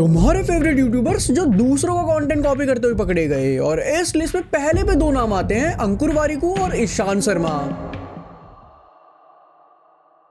तुम्हारे favourite YouTubers जो दूसरों का कंटेंट कॉपी करते हुए पकड़े गए, और इस लिस्ट में पहले पे दो नाम आते हैं, अंकुर वारिकू और ईशान शर्मा।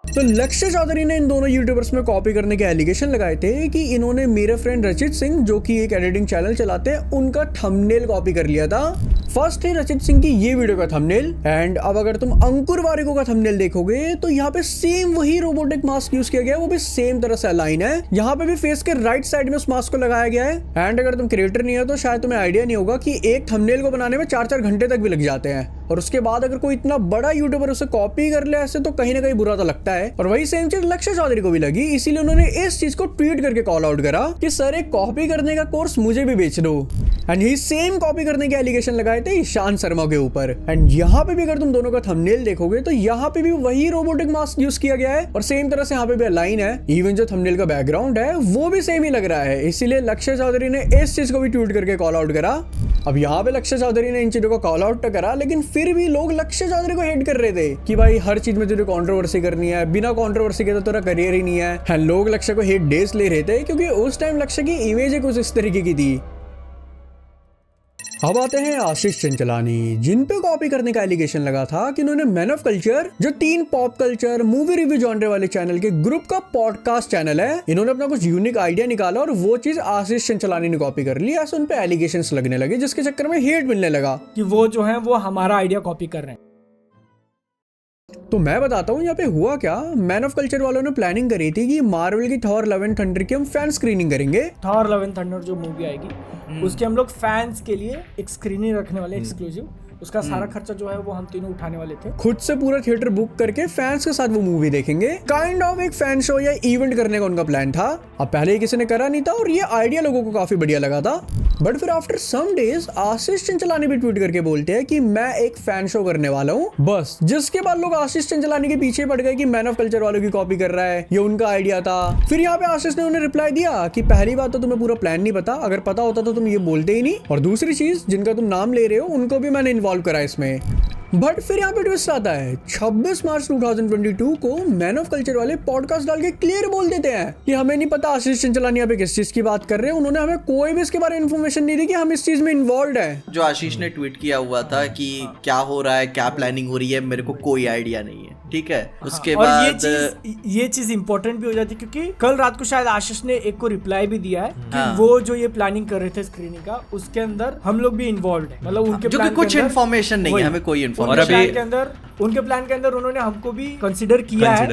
तो लक्ष्य चौधरी ने इन दोनों यूट्यूबर्स में कॉपी करने के एलिगेशन लगाए थे कि इन्होंने मेरे फ्रेंड रचित सिंह, जो कि एक एडिटिंग चैनल चलाते हैं, उनका थंबनेल कॉपी कर लिया था। फर्स्ट है रचित सिंह की ये वीडियो का थंबनेल, एंड अब अगर तुम अंकुर वारिकू का थंबनेल देखोगे तो यहाँ पे सेम वही रोबोटिक मास्क यूज किया गया है, वो भी सेम तरह से अलाइन है। यहाँ पे भी फेस के राइट साइड में उस मास्क को लगाया गया है। एंड अगर तुम क्रिएटर नहीं हो तो शायद तुम्हें आइडिया नहीं होगा कि एक थंबनेल को बनाने में 4-4 घंटे तक भी लग जाते हैं, और उसके बाद अगर कोई इतना बड़ा यूट्यूबर उसे कॉपी कर ले ऐसे तो कहीं ना कहीं बुरा तो लगता है। और वही सेम चीज लक्ष्य चौधरी को भी लगी, इसीलिए उन्होंने इस चीज को ट्वीट करके कॉल आउट करा कि सर एक कॉपी करने का कोर्स मुझे भी बेच दो। एंड यही सेम कॉपी करने के एलिगेशन लगाए थे ईशान शर्मा के ऊपर। एंड यहाँ पे भी अगर तुम दोनों का थंबनेल देखोगे तो यहाँ पे भी वही रोबोटिक मास्क यूज किया गया है, और सेम तरह से यहाँ पे भी अलाइन है। इवन जो थंबनेल का बैकग्राउंड है वो भी सेम ही लग रहा है, इसीलिए लक्ष्य चौधरी ने इस चीज को भी ट्वीट करके कॉल आउट करा। अब यहाँ पे लक्ष्य चौधरी ने इन चीजों को कॉल आउट तो करा, लेकिन फिर भी लोग लक्ष्य चौधरी को हेट कर रहे थे कि भाई हर चीज में तुझे कंट्रोवर्सी करनी है, बिना कंट्रोवर्सी के तो तेरा करियर ही नहीं है। लोग लक्ष्य को हेट डेज ले रहे थे क्योंकि उस टाइम लक्ष्य की इमेज कुछ इस तरीके की थी। अब आते हैं आशीष चंचलानी, जिन पे कॉपी करने का एलिगेशन लगा था कि उन्होंने मैन ऑफ कल्चर, जो 3 pop culture movie review genre वाले चैनल के ग्रुप का पॉडकास्ट चैनल है, इन्होंने अपना कुछ यूनिक आइडिया निकाला और वो चीज आशीष चंचलानी ने कॉपी कर ली। ऐसे उन पे एलिगेशंस लगने लगे, जिसके चक्कर में हेट मिलने लगा कि वो जो है वो हमारा आइडिया कॉपी कर रहे हैं। तो मैं बताता हूँ यहाँ पे हुआ क्या। मैन ऑफ कल्चर वालों ने प्लानिंग करी थी कि मार्वल की थॉर लव एंड थंडर की हम फैन स्क्रीनिंग करेंगे। थॉर लव एंड थंडर जो मूवी आएगी उसके हम लोग फैंस के लिए एक स्क्रीनिंग रखने वाले, एक्सक्लूसिव। उसका सारा खर्चा जो है वो हम तीनों उठाने वाले थे। खुद से पूरा थिएटर बुक करके फैंस के साथ वो मूवी देखेंगे। काइंड ऑफ एक फैन शो या इवेंट करने का उनका प्लान था। अब पहले किसी ने करा नहीं था और ये आइडिया लोगों को काफी बढ़िया लगा था। बट फिर आफ्टर सम डेज आशीष चंचलानी भी ट्वीट करके बोलते हैं कि मैं एक फैन शो करने वाला हूँ बस, जिसके बाद लोग आशीष चंचलानी के पीछे पड़ गए कि मैन ऑफ कल्चर वालों की कॉपी कर रहा है, ये उनका आइडिया था। फिर यहाँ पे आशीष ने उन्हें रिप्लाई दिया कि पहली बात तो तुम्हें पूरा प्लान नहीं पता, अगर पता होता तो तुम ये बोलते ही नहीं, और दूसरी चीज जिनका तुम नाम ले रहे हो उनको भी मैंने इन्वॉल्व करा इसमें। बट फिर यहाँ पे ट्विस्ट आता है। 26 मार्च 2022 को मैन ऑफ कल्चर वाले पॉडकास्ट डाल के क्लियर बोल देते हैं कि हमें नहीं पता आशीष चंचलानी यहाँ पे किस चीज की बात कर रहे हैं, उन्होंने हमें कोई भी इसके बारे में इन्फॉर्मेशन नहीं दी कि हम इस चीज में इन्वॉल्व है। जो आशीष ने ट्वीट किया हुआ था कि क्या हो रहा है, क्या प्लानिंग हो रही है, मेरे को कोई आइडिया नहीं है, ठीक है। उसके बाद ये चीज इंपॉर्टेंट भी हो जाती है क्योंकि कल रात को शायद आशीष ने एक को रिप्लाई भी दिया है कि वो जो ये प्लानिंग कर रहे थे स्क्रीनिंग का, उसके अंदर हम लोग भी इन्वॉल्व है, मतलब उनके जो कि कुछ इन्फॉर्मेशन नहीं है, हमें कोई इन्फॉर्मेशन। उनके प्लान के अंदर उन्होंने हमको भी कंसिडर किया है,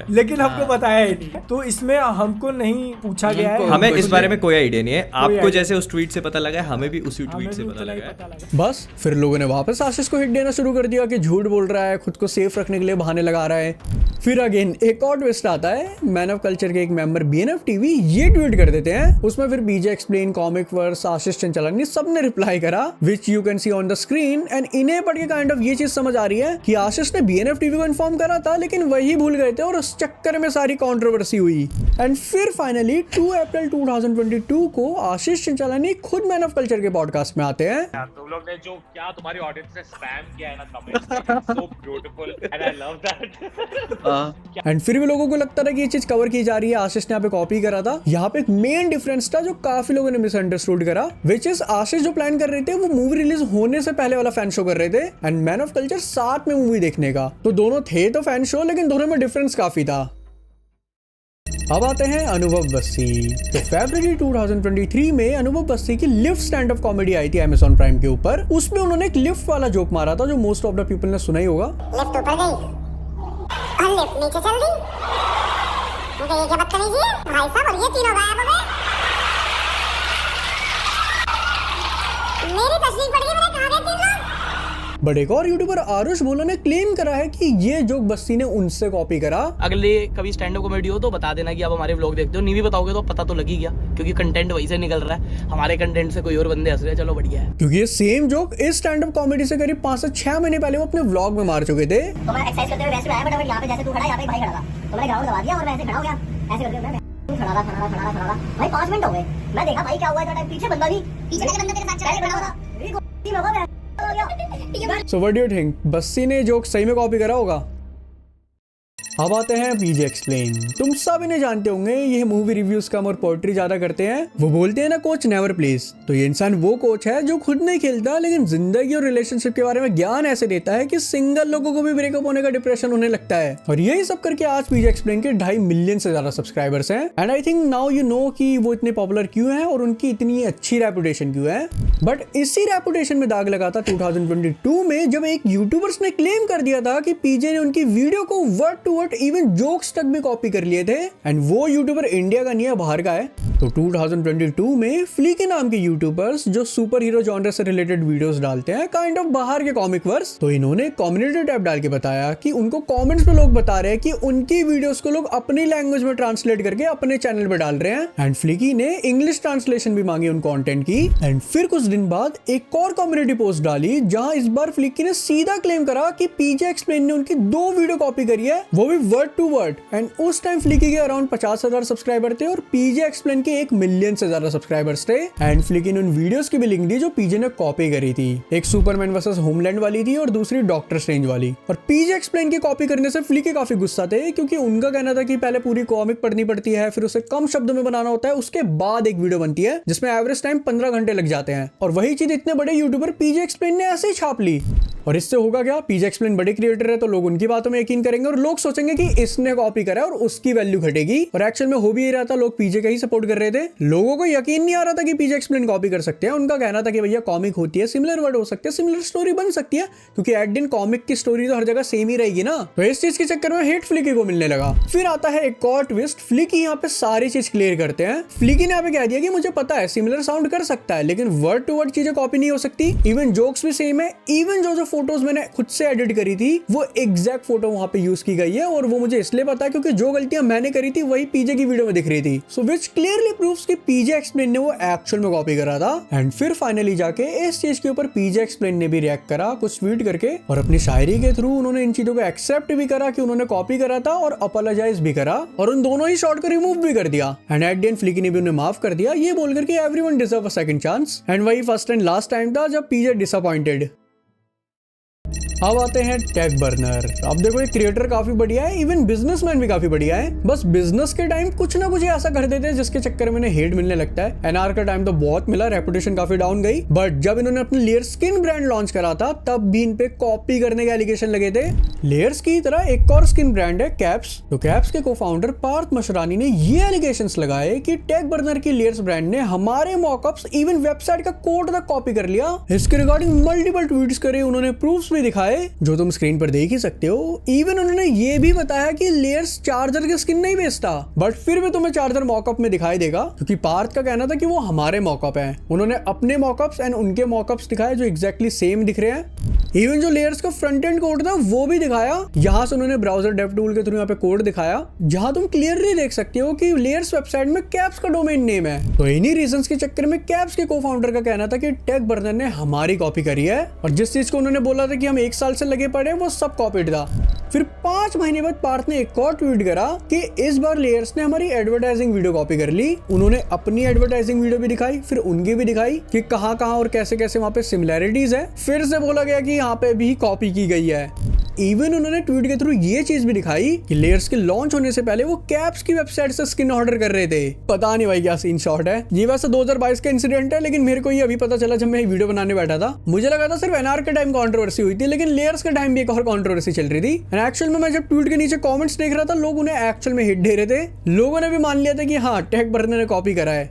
लेकिन हमको बताया ही नहीं। तो इसमें हमको नहीं पूछा गया है, हमें इस बारे में कोई आइडिया नहीं है। आपको जैसे उस ट्वीट से पता लगा है, हमें भी उसी ट्वीट से पता लगा है। बस फिर लोगों ने वापस आशीष को हिट देना शुरू कर दिया कि झूठ बोल रहा है, खुद को सेफ रखने के लिए बहाने लगा रहा है। फिर अगेन एक और ट्विस्ट आता है। मैन ऑफ कल्चर के एक मेंबर BNF TV ये ट्वीट कर देते हैं, उसमें फिर बीजे एक्सप्लेन, कॉमिक वर्स, आशीष चंचलानी सबने रिप्लाई करा, which you can see on the screen. And इन्हें पढ़ के काइंड ऑफ ये चीज समझ आ रही है कि आशीष ने BNF TV को इन्फॉर्म करा था, लेकिन वही भूल गए थे और उस चक्कर में सारी कंट्रोवर्सी हुई। एंड फिर फाइनली 2 अप्रैल 2022 को आशीष चंचलानी खुद मैन ऑफ कल्चर के पॉडकास्ट में आते हैं। तुम लोग ने जो क्या तुम्हारी ऑडियंस ने स्पैम किया है ना कमेंट्स में, so beautiful and I love that. And फिर भी लोगों को लगता था कि ये चीज कवर की जा रही है, आशीष ने यहाँ पे कॉपी करा था। यहाँ पे एक मेन डिफरेंस था जो काफी लोगों ने मिसअंडरस्टूड करा, विच इज आशीष जो प्लान कर रहे थे वो मूवी रिलीज होने से पहले वाला फैन शो कर रहे थे, एंड मैन ऑफ कल्चर साथ में मूवी देखने का। तो दोनों थे तो फैन शो, लेकिन दोनों में डिफरेंस काफी था। अब आते हैं अनुभव बस्सी। तो फरवरी 2023 में अनुभव बस्सी की lift stand up comedy I थी Amazon प्राइम के ऊपर। उसमें उन्होंने एक लिफ्ट वाला जोक मारा था जो मोस्ट ऑफ द पीपल ने सुना ही होगा। लिफ्ट ऊपर गई और लिफ्ट नीचे चल दी। मुझे ये क्या बदतमीजी है भाई साहब, और ये तीनों गायब हो गए। मेरी तस्वीर पड़ गई, मैंने कहा गए 3 लोग। बट एक और यूट्यूबर आरुष भोला ने क्लेम करा है कि ये जोक बस्सी ने उनसे कॉपी करा। अगले कभी स्टैंड अप कॉमेडी हो तो बता देना कि आप हमारे व्लॉग देखते हो, नहीं भी बताओगे तो पता तो लग ही गया क्योंकि कंटेंट वही से निकल रहा है, हमारे कंटेंट से कोई और बंदे हंस रहे हैं, चलो बढ़िया है। क्योंकि ये सेम जोक इस स्टैंड अप कॉमेडी से करीब 5 से 6 महीने पहले वो अपने व्लॉग में मार चुके थे। तो मैं एक्सरसाइज करते हुए वैसे आया, बट यहाँ पे जैसे तू खड़ा है, यहाँ पे एक भाई खड़ा था, तो मैंने ग्राउंड दबा दिया और वैसे खड़ा हो गया, ऐसे करके मैं खड़ा भाई 5 मिनट हो गए। मैं देखा भाई क्या हुआ है, पीछे बंदा भी, पीछे वाला बंदा तेरे साथ चला खड़ा था। So what do you think? Bassi ने जोक सही में कॉपी करा होगा? अब आते हैं पीजे एक्सप्लेन। तुम सब इन्हें जानते होंगे, ये मूवी रिव्यूज कम और पोएट्री ज्यादा करते हैं। वो बोलते हैं ना, कोच नेवर प्लेस। तो ये इंसान वो कोच है जो खुद नहीं खेलता लेकिन जिंदगी और रिलेशनशिप के बारे में ज्ञान ऐसे देता है कि सिंगल लोगों को भी ब्रेकअप होने का डिप्रेशन होने लगता है। और यही सब करके आज पीजे एक्सप्लेन के 2.5 मिलियन से ज्यादा सब्सक्राइबर्स हैं। And I think now you know कि वो इतने पॉपुलर क्यों है और उनकी इतनी अच्छी रेपुटेशन क्यों है। बट इसी रेपुटेशन में दाग लगा था 2022 में, जब एक यूट्यूबर्स ने क्लेम कर दिया था कि पीजे ने उनकी वीडियो को word to word even jokes तक भी कॉपी कर लिए थे। एंड वो यूट्यूबर इंडिया का नहीं है, बाहर का है। तो 2022 में फ्लीकी नाम के यूट्यूबर्स जो सुपर हीरो जॉनर से रिलेटेड वीडियोस डालते हैं, काइंड ऑफ बाहर के कॉमिक वर्स, तो इन्होंने कम्युनिटी टैब डाल के बताया कि उनको कमेंट्स पे लोग बता रहे हैं कि उनकी वीडियोस को लोग अपनी लैंग्वेज में ट्रांसलेट करके अपने चैनल पे डाल रहे हैं। एंड फ्लीकी ने इंग्लिश ट्रांसलेशन भी मांगी उन कंटेंट की। एंड फिर कुछ दिन बाद एक और कम्युनिटी पोस्ट डाली जहां इस बार फ्लीकी ने सीधा क्लेम करा कि पीजे एक्सप्लेन ने उनकी 2 वीडियो कॉपी करी है, वो भी वर्ड टू वर्ड। एंड उस टाइम फ्लीकी के अराउंड 50,000 सब्सक्राइबर थे और पीजे एक्सप्लेन के 1 मिलियन से ज्यादा सब्सक्राइबर्स थे। एंड फ्लीकी ने उन वीडियोस की भी लिंक दी जो पीजे ने कॉपी करी थी। एक सुपरमैन वर्सेस होमलैंड वाली थी और दूसरी डॉक्टर स्ट्रेंज वाली। और पीजे एक्सप्लेन के कॉपी करने से फ्लीकी काफी गुस्सा थे, क्योंकि उनका कहना था कि पहले पूरी कॉमिक पढ़नी पड़ती है, फिर उसे कम शब्दों में बनाना होता है, उसके बाद एक वीडियो बनती है जिसमें एवरेज टाइम 15 घंटे लग जाते हैं। और वही चीज इतने बड़े यूट्यूबर पीजे एक्सप्लेन ने ऐसे ही छाप ली। और इससे होगा क्या, पीजे एक्सप्लेन बड़े क्रिएटर है तो लोग उनकी बातों में यकीन करेंगे और लोग सोचेंगे कि इसने कॉपी करा और उसकी वैल्यू घटेगी। और एक्चुअल में हो भी ये रहा था, लोग पीजे का ही सपोर्ट कर रहे थे। लोगों को यकीन नहीं आ रहा था कि पीजे एक्सप्लेन कॉपी कर सकते हैं। उनका कहना था कि भैया कॉमिक होती है, सिमिलर वर्ड हो सकते हैं, सिमिलर स्टोरी बन सकती है, क्योंकि एट दिन कॉमिक की स्टोरी तो हर जगह सेम ही रहेगी ना। तो इस चीज के चक्कर में हेट फ्लीकी को मिलने लगा। फिर आता है एक और ट्विस्ट, फ्लीकी यहाँ पे सारी चीज क्लियर करते हैं। फ्लीकी ने यहाँ पे कह दिया कि मुझे पता है सिमिलर साउंड कर सकता है, लेकिन वर्ड टू वर्ड चीजें कॉपी नहीं हो सकती। इवन जोक्स भी सेम है। इवन जो फोटोज मैंने खुद से एडिट करी थी वो एग्जैक्ट फोटो वहां पे यूज की गई है। और वो मुझे इसलिए पता है क्योंकि जो गलतियां मैंने करी थी वही पीजे की वीडियो में दिख रही थी। सो विच क्लियरली प्रूव्स कि पीजे एक्सप्लेन ने वो एक्चुअल में कॉपी करा था। एंड फिर फाइनली जाके इस चीज के ऊपर पीजे एक्सप्लेन ने भी रिएक्ट करा कुछ ट्वीट करके, और अपनी शायरी के थ्रू उन्होंने इन चीजों को एक्सेप्ट भी करा कि उन्होंने कॉपी करा था और अपोलोजाइज भी करा, और उन दोनों ही शॉट को रिमूव भी कर दिया। एंड एट द एंड फ्लीकी ने भी उन्हें माफ कर दिया, ये बोलकर कि everyone deserve a second chance. And वही फर्स्ट एंड लास्ट टाइम था जब पीजे डिसअपॉइंटेड। अब आते हैं टेक बर्नर। अब देखो ये क्रिएटर काफी बढ़िया है, इवन बिजनेसमैन भी काफी बढ़िया है। बस बिजनेस के टाइम कुछ ना कुछ ऐसा कर देते हैं जिसके चक्कर में इन्हें हेट मिलने लगता है। एनआर का टाइम तो बहुत मिला, रेपुटेशन काफी डाउन गई। बट जब इन्होंने अपने लेयर स्किन ब्रांड लॉन्च करा था तब भी इन पे कॉपी करने के एलिगेशन लगे थे। लेयर्स की तरह एक और स्किन ब्रांड है कैप्स। तो कैप्स के को-फाउंडर पार्थ मशरानी ने ये एलिगेशंस लगाए कि टेक बर्नर की लेयर्स ब्रांड ने हमारे मॉकअप्स इवन वेबसाइट का कोड तक कॉपी कर लिया। इसके रिगार्डिंग मल्टीपल ट्वीट्स करे, उन्होंने प्रूफ्स भी दिखाए जो तुम स्क्रीन पर देख ही सकते हो। इवन उन्होंने ये भी बताया कि लेयर्स चार्जर के स्किन नहीं बेचता, बट फिर भी तुम्हें चार्जर मॉकअप में दिखाई देगा, क्योंकि पार्थ का कहना था कि वो हमारे मॉकअप हैं। उन्होंने अपने मॉकअप्स एंड उनके मॉकअप्स दिखाए जो एग्जैक्टली सेम दिख रहे हैं। इवन जो लेयर्स का फ्रंट एंड कोड था वो भी दिखाया। यहाँ से उन्होंने ब्राउजर डेव टूल के थ्रू यहाँ पे कोड दिखाया, जहां तुम क्लियरली देख सकते हो कि लेयर्स वेबसाइट में कैप्स का डोमेन नेम है। तो इन्हीं रीजंस के चक्कर में कैप्स के को-फाउंडर का कहना था कि टेक बर्नर ने हमारी कॉपी करी है, और जिस चीज को उन्होंने बोला था कि हम 1 साल से लगे पड़े वो सब कॉपीड था। फिर 5 महीने बाद पार्थ ने एक और ट्वीट करा कि इस बार लेयर्स ने हमारी एडवर्टाइजिंग वीडियो कॉपी कर ली। उन्होंने अपनी एडवर्टाइजिंग वीडियो भी दिखाई, फिर उनकी भी दिखाई कि कहां और कैसे कैसे वहां पे सिमिलैरिटीज है। फिर से बोला गया कि यहाँ पे भी कॉपी की गई है। इवन उन्होंने ट्वीट के थ्रू ये चीज भी दिखाई कि लेयर्स के लॉन्च होने से पहले वो कैप्स की वेबसाइट से स्किन ऑर्डर कर रहे थे। पता नहीं भाई क्या सीन शॉट है। ये वैसे 2022 का इंसिडेंट है, लेकिन मेरे को ये अभी पता चला जब मैं वीडियो बनाने बैठा था। मुझे लगा था सिर्फ एनआर के टाइम कंट्रोवर्सी हुई थी, लेकिन लेयर्स के टाइम भी एक और कंट्रोवर्सी चल रही थी। एंड एक्चुअल में मैं जब ट्वीट के नीचे कमेंट्स देख रहा था, लोग उन्हें एक्चुअल में हिट दे रहे थे। लोगों ने भी मान लिया था कि हाँ टेक बर्नर ने कॉपी करा है।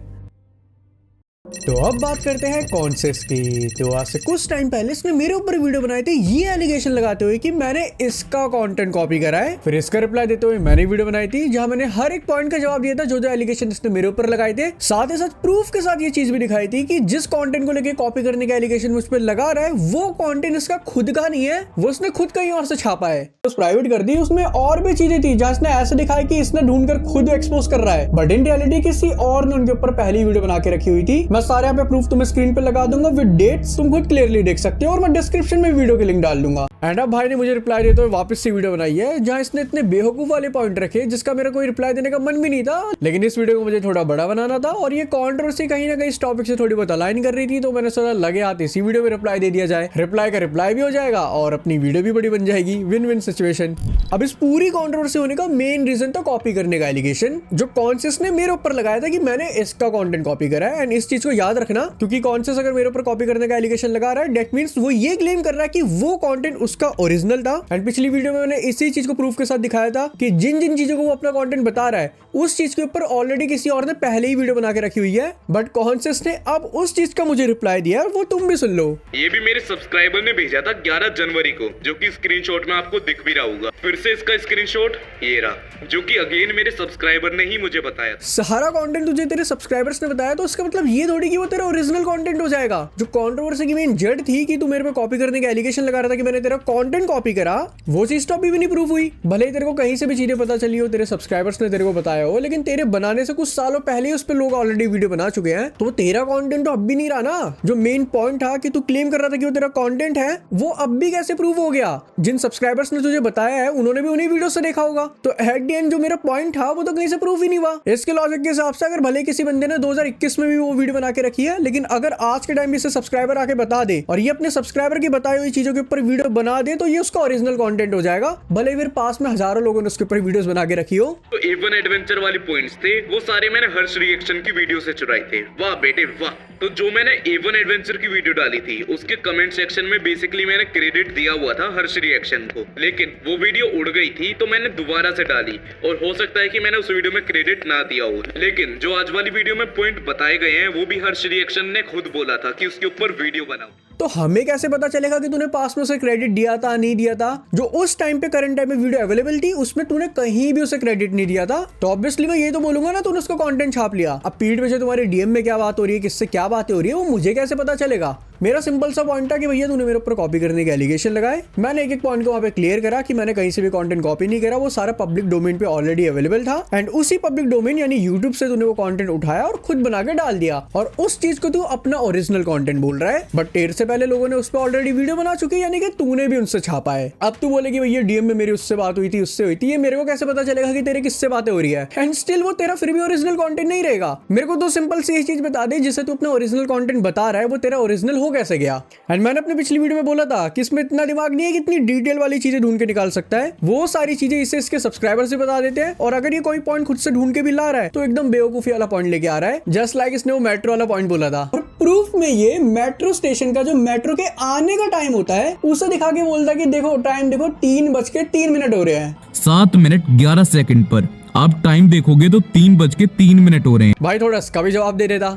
तो अब बात करते हैं कॉन्सेप्ट्स की। तो आज से कुछ टाइम पहले इसने मेरे ऊपर वीडियो बनाई थी ये एलिगेशन लगाते हुए कि मैंने इसका कंटेंट कॉपी करा है। फिर इसका रिप्लाई देते हुए मैंने वीडियो बनाई थी जहां मैंने हर एक पॉइंट का जवाब दिया था जो एलिगेशन इसने मेरे ऊपर लगाए थे। साथ ही साथ प्रूफ के साथ ये चीज भी दिखाई थी कि जिस कंटेंट को लेके कॉपी करने का एलिगेशन मुझ पर लगा रहा है वो कंटेंट इसका खुद का नहीं है, वो इसने खुद कहीं और से छापा है। तो प्राइवेट कर दी, उसमें और भी चीजें थी जहां इसने ऐसे दिखाया कि इसने ढूंढकर खुद एक्सपोज कर रहा है, बट इन रियलिटी किसी और ने उनके ऊपर पहली वीडियो बना के रखी हुई थी। मैं सारे यहाँ पे प्रूफ तुम्हें स्क्रीन पे लगा दूंगा विद डेट्स, तुम खुद क्लियरली देख सकते हो, और मैं डिस्क्रिप्शन में वीडियो की लिंक डाल दूंगा। एंड अब भाई ने मुझे रिप्लाई देते हुए वापस से वीडियो बनाई है जहाँ इसने इतने बेवकूफ वाले पॉइंट रखे जिसका मेरा कोई रिप्लाई देने का मन भी नहीं था, लेकिन इस वीडियो को मुझे थोड़ा बड़ा बनाना था और ये कंट्रोवर्सी कहीं ना कहीं इस टॉपिक से थोड़ी बहुत अलाइन कर रही थी, तो मैंने सोचा लगे हाथ इसी वीडियो में रिप्लाई दे दिया जाए। रिप्लाई का रिप्लाई भी हो जाएगा और अपनी वीडियो भी बड़ी बन जाएगी, विन विन सिचुएशन। अब इस पूरी कंट्रोवर्सी होने का मेन रीजन था कॉपी करने का एलिगेशन, जो कॉन्शियस ने मेरे ऊपर लगाया था कि मैंने इसका कंटेंट कॉपी करा है। एंड इस चीज को याद रखना, क्योंकि कॉन्शियस अगर मेरे ऊपर कॉपी करने का एलिगेशन लगा रहा है दैट मींस वो ये क्लेम कर रहा है कि वो कंटेंट उसका ओरिजिनल था। एंड पिछली वीडियो में मैंने इसी चीज को प्रूफ के साथ दिखाया था कि जिन जिन चीजों को वो अपना कंटेंट बता रहा है उस चीज के ऊपर ऑलरेडी किसी और ने पहले ही वीडियो बना के रखी हुई है, बट कॉन्शियस ने अब उस चीज का मुझे रिप्लाई दिया, वो तुम भी सुन लो। ये भी मेरे सब्सक्राइबर ने भेजा था 11 जनवरी को, जो कि स्क्रीनशॉट में आपको दिख भी रहा होगा। फिर से इसका स्क्रीनशॉट ये रहा, जो कि अगेन मेरे सब्सक्राइबर ने ही मुझे बताया। सारा कंटेंट तुझे तेरे सब्सक्राइबर्स ने बताया तो इसका मतलब ये थोड़ी कि वो तेरा ओरिजिनल कंटेंट हो जाएगा। जो कंट्रोवर्सी की मेन जड़ थी कि तू मेरे पे कॉपी करने का एलिगेशन लगा रहा था कि मैंने तेरा कंटेंट कॉपी करा, वो चीज तो अभी भी नहीं प्रूफ हुई। भले ही तेरे को कहीं से भी चीजें पता चली हो, तेरे सब्सक्राइबर्स ने तेरे को बताया हो, लेकिन तेरे बनाने से कुछ सालों पहले ही उस पर लोग ऑलरेडी वीडियो बना चुके हैं, तो तेरा कंटेंट तो अब भी नहीं रहा ना। जो मेन पॉइंट था कि तू क्लेम कर रहा था कि वो तेरा कंटेंट है, वो अब भी कैसे प्रूव हो गया? जिन सब्सक्राइबर्स ने तुझे बताया है उन्होंने भी उन्हीं वीडियो से देखा होगा, तो एट द एंड जो मेरा पॉइंट था वो तो कहीं से प्रूफ ही नहीं हुआ। इसके लॉजिक के हिसाब से अगर भले किसी बंदे ने 2021 में भी वो वीडियो बना के रखी है, लेकिन अगर आज के टाइम में से सब्सक्राइबर आके बता दे और ये अपने सब्सक्राइबर की बताई हुई चीजों के ऊपर वीडियो बना दे, तो ये उसका ओरिजिनल कंटेंट हो जाएगा, भले फिर पास में हजारों लोगों ने उसके ऊपर वीडियोस बना के रखी हो। तो A1 एडवेंचर वाली पॉइंट्स थे वो सारे मैंने हर्ष रिएक्शन की वीडियो से चुराए थे। वाह बेटे वाह। तो जो मैंने A1 एडवेंचर की वीडियो डाली थी उसके कमेंट सेक्शन में बेसिकली मैंने क्रेडिट दिया हुआ था हर्ष रिएक्शन को, लेकिन वो वीडियो उड़ गई थी तो मैंने दोबारा से डाली, और हो सकता है कि मैंने उस वीडियो में क्रेडिट ना दिया हो, लेकिन जो आज वाली वीडियो में पॉइंट बताए गए हैं वो भी हर्ष रिएक्शन ने खुद बोला था कि उसके ऊपर वीडियो बनाओ। तो हमें कैसे पता चलेगा कि तूने पास में उसे क्रेडिट दिया था नहीं दिया था? जो उस टाइम पे करंट टाइम में वीडियो अवेलेबल थी उसमें तूने कहीं भी उसे क्रेडिट नहीं दिया था, तो ऑब्वियसली मैं ये तो बोलूंगा ना तूने उसका कंटेंट छाप लिया। अब पीठ पीछे तुम्हारे डीएम में क्या बात हो रही है, किससे क्या बातें हो रही है, वो मुझे कैसे पता चलेगा? मेरा सिंपल सा पॉइंट था कि भैया तूने मेरे ऊपर कॉपी करने के एलिगेशन लगाए, मैंने एक एक पॉइंट को वहां पे क्लियर करा कि मैंने कहीं से भी कंटेंट कॉपी नहीं करा, वो सारा पब्लिक डोमेन पे ऑलरेडी अवेलेबल था। एंड उसी पब्लिक डोमेन यानी यूट्यूब से तूने वो कंटेंट उठाया और खुद बना के डाल दिया, और उस चीज को तू अपना ओरिजिनल कंटेंट बोल रहा है। बट तेरे से पहले लोगों ने उस पर ऑलरेडी वीडियो बना चुके, यानी कि तूने भी उनसे छापा है। अब तू बोले कि भैया डीएम में मेरी उससे बात हुई थी उससे हुई थी, ये मेरे को कैसे पता चलेगा कि तेरे किससे बातें हो रही है? एंड स्टिल वो तेरा फिर भी ओरिजिनल कंटेंट नहीं रहेगा। मेरे को तो सिंपल सी चीज बता दे, जिसे तू अपना ओरिजिनल कंटेंट बता रहा है वो तेरा ओरिजिनल हो कैसे गया? एंड मैंने अपनी पिछली वीडियो में बोला था कि इसमें इतना दिमाग नहीं है कि इतनी डिटेल वाली चीजें ढूंढ के निकाल सकता है। वो सारी चीजें इसे इसके सब्सक्राइबर से बता देते हैं, और अगर ये कोई पॉइंट खुद से ढूंढ के भी ला रहा है तो एकदम बेवकूफी वाला पॉइंट लेके आ रहा है, जस्ट लाइक इसने वो मेट्रो वाला पॉइंट बोला था। और प्रूफ में ये मेट्रो स्टेशन का जो मेट्रो के आने का टाइम होता है उसे दिखा के बोलता है कि देखो टाइम देखो 3:03 हो रहे हैं, 7 मिनट 11 सेकंड पर। आप टाइम देखोगे तो 3:03 हो रहे हैं। भाई थोड़ा इसका भी जवाब दे देता।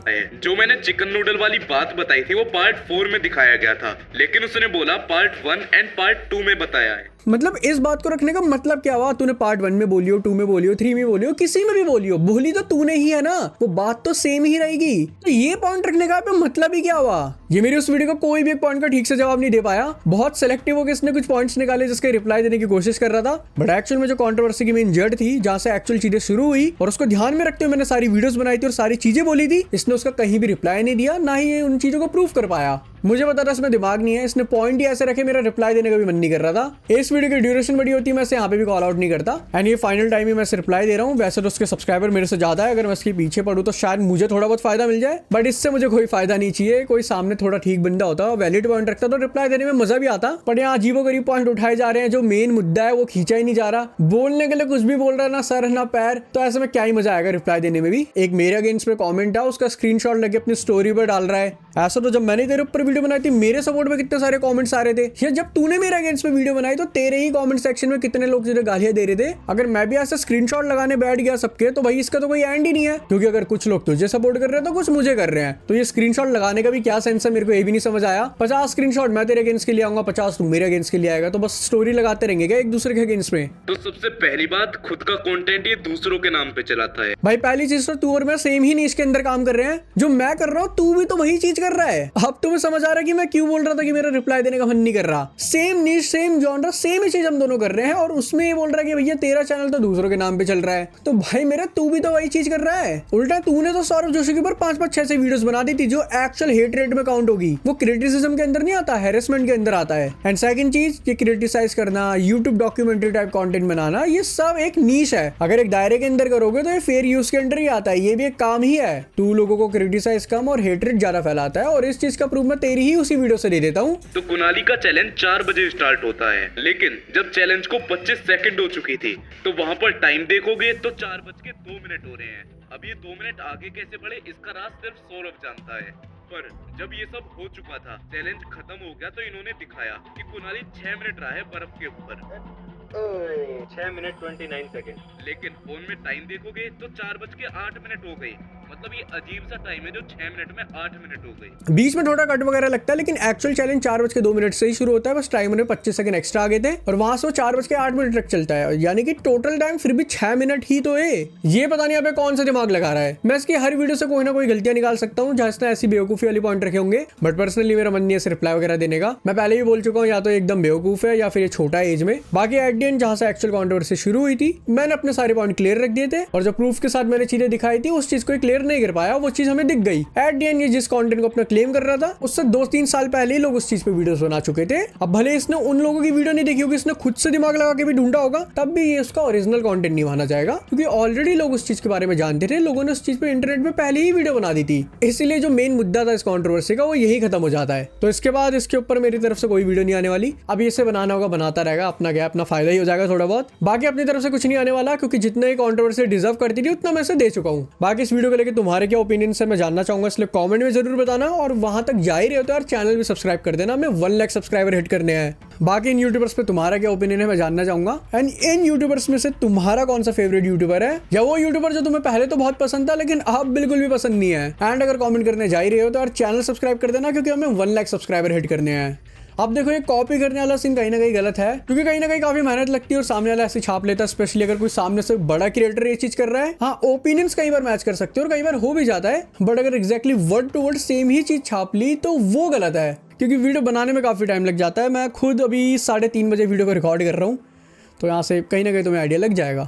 जो मैंने चिकन नूडल वाली बात बताई थी वो पार्ट 4 में दिखाया गया था, लेकिन उसने बोला पार्ट 1 एंड पार्ट 2 में बताया है। मतलब इस बात को रखने का मतलब क्या हुआ? तूने पार्ट 1 में बोलियो, 2 में बोलियो, 3 में बोलियो, किसी में भी बोलियो, बोली तो तूने ही है ना, वो बात तो सेम ही रहेगी। तो ये पॉइंट रखने का मतलब ही क्या हुआ? ये मेरी उस वीडियो का कोई भी एक पॉइंट का ठीक से जवाब नहीं दे पाया। बहुत सेलेक्टिव होकर इसने कुछ पॉइंट्स निकाले जिसके रिप्लाई देने की कोशिश कर रहा था, बट एक्चुअल में जो कंट्रोवर्सी की मेन जड़ थी, जहां से एक्चुअल चीजें शुरू हुई और उसको ध्यान में रखते हुए मैंने सारी वीडियोस बनाई थी और सारी चीजें बोली थी, इसने उसका कहीं भी रिप्लाई नहीं दिया, ना ही ये उन चीजों को प्रूव कर पाया। मुझे पता था इसमें दिमाग नहीं है, इसने पॉइंट ही ऐसे रखे, मेरा रिप्लाई देने का भी मन नहीं कर रहा था। इस वीडियो की ड्यूरेशन बड़ी होती है, मैं इसे यहाँ पे भी कॉल आउट नहीं करता, एंड ये फाइनल टाइम ही मैं इसे रिप्लाई दे रहा हूँ। वैसे तो उसके सब्सक्राइबर मेरे से ज्यादा है, अगर मैं इसके पीछे पड़ूँ तो शायद मुझे थोड़ा बहुत फायदा मिल जाए, बट इससे मुझे कोई फायदा नहीं चाहिए। कोई सामने थोड़ा ठीक बंदा होता, वैलिड पॉइंट रखता तो रिप्लाई देने में मजा भी आता, बट यहाँ अजीबोगरीब पॉइंट उठाए जा रहे हैं, जो मेन मुद्दा है वो खींचा ही नहीं जा रहा। बोलने के लिए कुछ भी बोल रहा है, ना सर ना पैर, तो ऐसे में क्या ही मजा आएगा रिप्लाई देने में भी। एक मेरे अगेंस्ट पे कॉमेंट है, उसका स्क्रीनशॉट लेके अपनी स्टोरी पर डाल रहा है। ऐसा तो जब मैंने तेरे ऊपर वीडियो बनाई थी मेरे सपोर्ट में कितने सारे कमेंट्स आ रहे थे, या जब तूने मेरे अगेंस्ट में वीडियो बनाई तो तेरे ही कमेंट सेक्शन में कितने लोग तुझे गालियां दे रहे थे। अगर मैं भी ऐसे स्क्रीनशॉट लगाने बैठ गया सबके, तो भाई इसका तो कोई एंड ही नहीं है, क्योंकि अगर कुछ लोग तुझे सपोर्ट कर रहे हैं तो कुछ मुझे कर रहे हैं, तो ये स्क्रीनशॉट लगाने का भी क्या सेंस है, मेरे को ये भी नहीं समझ आया। 50 स्क्रीनशॉट मैं तेरे अगेंस्ट के लिए आऊंगा, 50 तू मेरे अगेंस्ट के लिए आएगा, तो बस स्टोरी लगाते रहेंगे क्या एक दूसरे के अगेंस्ट में? तो सबसे पहली बात, खुद का कंटेंट ये दूसरों के नाम पे चलाता है। भाई पहली चीज तो तू और मैं सेम ही नीश के अंदर काम कर रहे हैं, जो मैं कर रहा हूँ तू भी तो वही चीज कर रहा है। अब तुम्हें समझ आ रहा है कि मैं क्यों बोल रहा था कि मेरा रिप्लाई देने का मन नहीं कर रहा। सेम नीश, सेम जॉनरा, सेम ही चीज हम दोनों कर रहे हैं और उसमें ये बोल रहा है कि भैया तेरा चैनल तो दूसरों के नाम पे चल रहा है। तो भाई मेरा तू भी तो वही चीज कर रहा है। उल्टा तूने तो सौरभ जोशी के ऊपर 5-5, 6 वीडियोस बना दी थी जो एक्चुअल हेट रेट में काउंट होगी। वो क्रिटिसिज्म के अंदर नहीं आता, हैरेसमेंट के अंदर आता है। एंड सेकंड चीज, ये क्रिटिसाइज करना, यूट्यूब डॉक्यूमेंट्री टाइप कंटेंट बनाना, ये सब एक नीश है। अगर एक दायरे के अंदर करोगे तो ये फेयर यूज के अंदर ही आता है। ये भी एक काम ही है। तू लोगों को क्रिटिसाइज कम और हेटरेट ज्यादा फैलाता है और इस चीज का प्रूफ मैं तेरी ही उसी वीडियो से दे देता हूँ। तो कुणाली का चैलेंज 4 बजे स्टार्ट होता है, लेकिन जब चैलेंज को 25 सेकंड हो चुकी थी तो वहाँ पर टाइम देखोगे तो 4:02 हो रहे हैं। अब ये 2 मिनट आगे कैसे बढ़े इसका राज सिर्फ सौरभ जानता है। पर जब ये सब हो चुका था, चैलेंज खत्म हो गया, तो इन्होंने दिखाया कि कुणाली 6 मिनट रहा है बर्फ के ऊपर। 6 मिनट 29 सेकंड। लेकिन फोन में टाइम देखोगे तो 4:08 हो गई। मतलब ये अजीब सा टाइम है जो 6 मिनट में 8 मिनट हो गई। बीच में थोड़ा कट वगैरह लगता है लेकिन एक्चुअल चैलेंज 4:02 से ही शुरू होता है। बस टाइमर में 25 सेकंड एक्स्ट्रा आगे थे और वहां से वो 4:08 तक चलता है। यानी कि टोटल टाइम फिर भी 6 मिनट ही तो है। ये पता नहीं यहाँ पे कौन सा दिमाग लगा रहा है। मैं इसकी हर वीडियो से कोई ना कोई गलतियां निकाल सकता हूँ जहाँ इसने ऐसी बेवकूफी वाली पॉइंट रखे होंगे, बट पर्सनली मेरा मन नहीं है रिप्लाई वगैरह देने का। मैं पहले भी बोल चुका हूँ, या तो एकदम बेवकूफ है या फिर ये छोटा एज में। बाकी एट द एंड जहाँ से एक्चुअल कंट्रोवर्सी शुरू हुई थी, मैंने अपने सारे पॉइंट क्लियर रख दिए थे और जो प्रूफ के साथ मैंने चीजें दिखाई थी उस चीज को क्लियर नहीं कर पाया, वो चीज हमें दिख गई। एट द एंड ये जिस कंटेंट को अपना क्लेम कर रहा था उससे 2-3 साल पहले ही लोग उस चीज पे वीडियोस बना चुके थे। अब भले इसने उन लोगों की वीडियो नहीं देखी होगी, इसने खुद से दिमाग लगा के भी ढूंढा होगा, तब भी ये उसका ओरिजिनल कंटेंट नहीं माना जाएगा क्योंकि ऑलरेडी लोग उस चीज के बारे में जानते थे। लोगों ने उस चीज पे इंटरनेट में पहले ही वीडियो बना दी थी। इसीलिए जो मेन मुद्दा था इस कंट्रोवर्सी का वो यही खत्म हो जाता है। तो इसके बाद इसके ऊपर मेरी तरफ से कोई वीडियो नहीं आने वाली। अब इसे बनाना होगा, बनाता रहेगा, अपना क्या अपना फायदा ही हो जाएगा थोड़ा बहुत। बाकी अपनी तरफ से कुछ नहीं आने वाला क्योंकि जितना ही कंट्रोवर्सी डिजर्व करती थी उतना मैं से दे चुका हूँ। बाकी इस वीडियो को लेकर तुम्हारे क्या ओपिनियन है मैं जानना चाहूंगा, इसलिए कमेंट में जरूर बताना। और वहां तक जा ही रहे हो तो यार चैनल भी सब्सक्राइब कर देना, हमें 1 लाख सब्सक्राइबर हिट करने हैं। बाकी इन यूट्यूबर्स पे तुम्हारा क्या ओपिनियन है मैं जानना चाहूंगा। एंड इन यूट्यूबर्स में से तुम्हारा कौन सा फेवरेट यूट्यूबर है, या वो यूट्यूबर जो तुम्हें पहले तो बहुत पसंद था लेकिन अब बिल्कुल भी पसंद नहीं है। एंड अगर कमेंट करने जा ही रहे हो तो यार चैनल सब्सक्राइब कर देना क्योंकि हमें 1 लाख सब्सक्राइबर हिट करने हैं। अब देखो ये कॉपी करने वाला सीन कहीं ना कहीं गलत है क्योंकि कहीं ना कहीं काफी मेहनत लगती है और सामने वाला ऐसे छाप लेता है, स्पेशली अगर कोई सामने से बड़ा क्रिएटर ये चीज कर रहा है। हाँ, ओपिनियंस कई बार मैच कर सकते हो और कई बार हो भी जाता है, बट अगर exactly word to word same ही चीज छाप ली तो वो गलत है क्योंकि वीडियो बनाने में काफी टाइम लग जाता है। मैं खुद अभी 3:30 बजे वीडियो को रिकॉर्ड कर रहा हूँ, तो यहाँ से कहीं ना कहीं तुम्हें आइडिया लग जाएगा।